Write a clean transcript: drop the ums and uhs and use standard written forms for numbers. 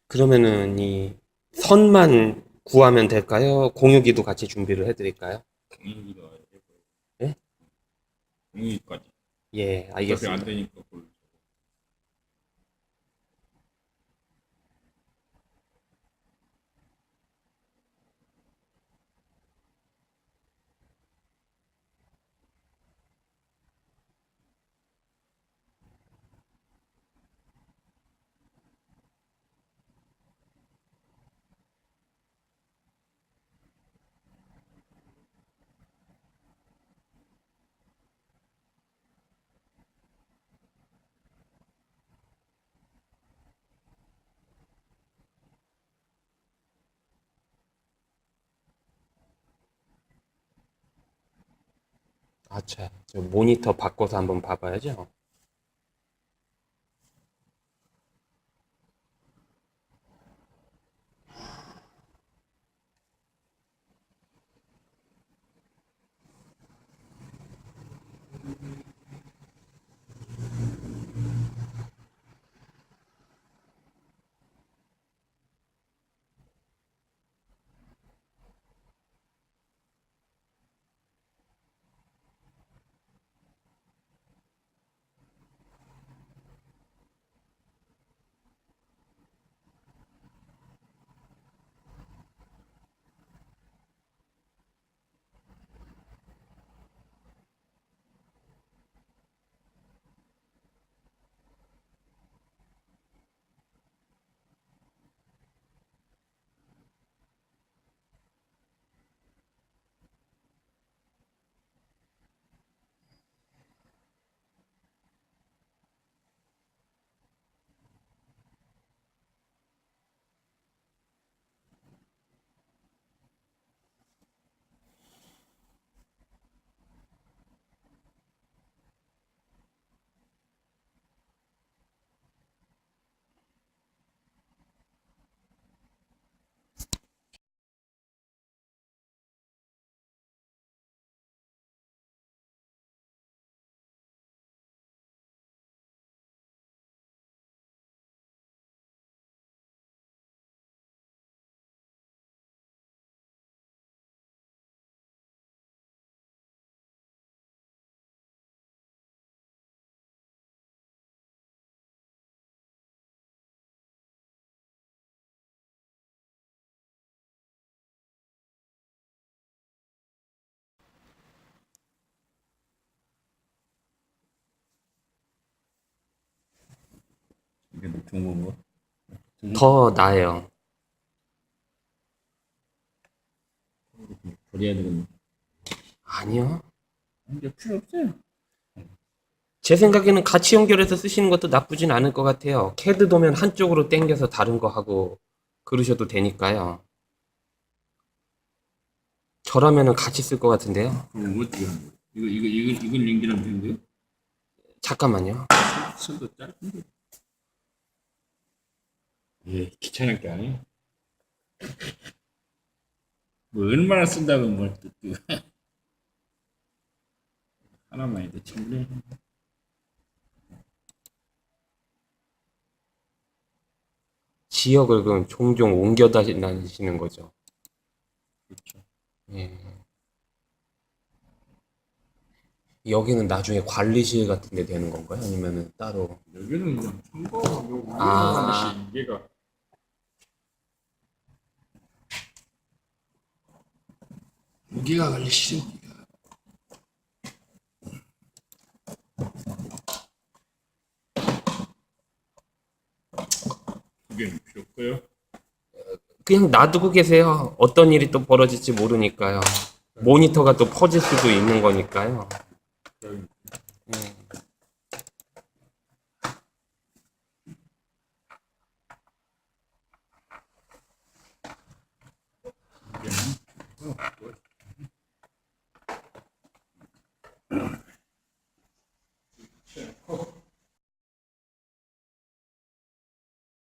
그러면은 이 선만 구하면 될까요? 공유기도 같이 준비를 해드릴까요? 공유기도 해야 되고 예? 공유기까지 예, 어차피 안 알겠습니다. 되니까 그걸. 아차, 저 모니터 바꿔서 한번 봐봐야죠. 이게 더 좋은 건가? 더 나아요. 버려야 되겠네. 아니요. 이제 필요 없어요. 제 생각에는 같이 연결해서 쓰시는 것도 나쁘진 않을 것 같아요. 캐드 도면 한쪽으로 당겨서 다른 거 하고 그러셔도 되니까요. 저라면은 같이 쓸 것 같은데요. 그럼 어떻게 하는 거야? 이걸 연결하면 되는데요? 잠깐만요. 선도 짧은데. 예, 귀찮을 게 아니에요. 뭐 얼마나 쓴다고 뭘 또, 하나만 해도 충분해. 지역을 그럼 종종 옮겨 다니시는 거죠. 그렇죠. 예. 여기는 나중에 관리실 같은 데 되는 건가요? 아니면은 따로? 여기는 그냥 참고하고 우리가 하는 시 아, 이게가 무게가 관리실은 그게 필요 없고요. 그냥 놔두고 계세요. 어떤 일이 또 벌어질지 모르니까요. 모니터가 또 퍼질 수도 있는 거니까요. 여기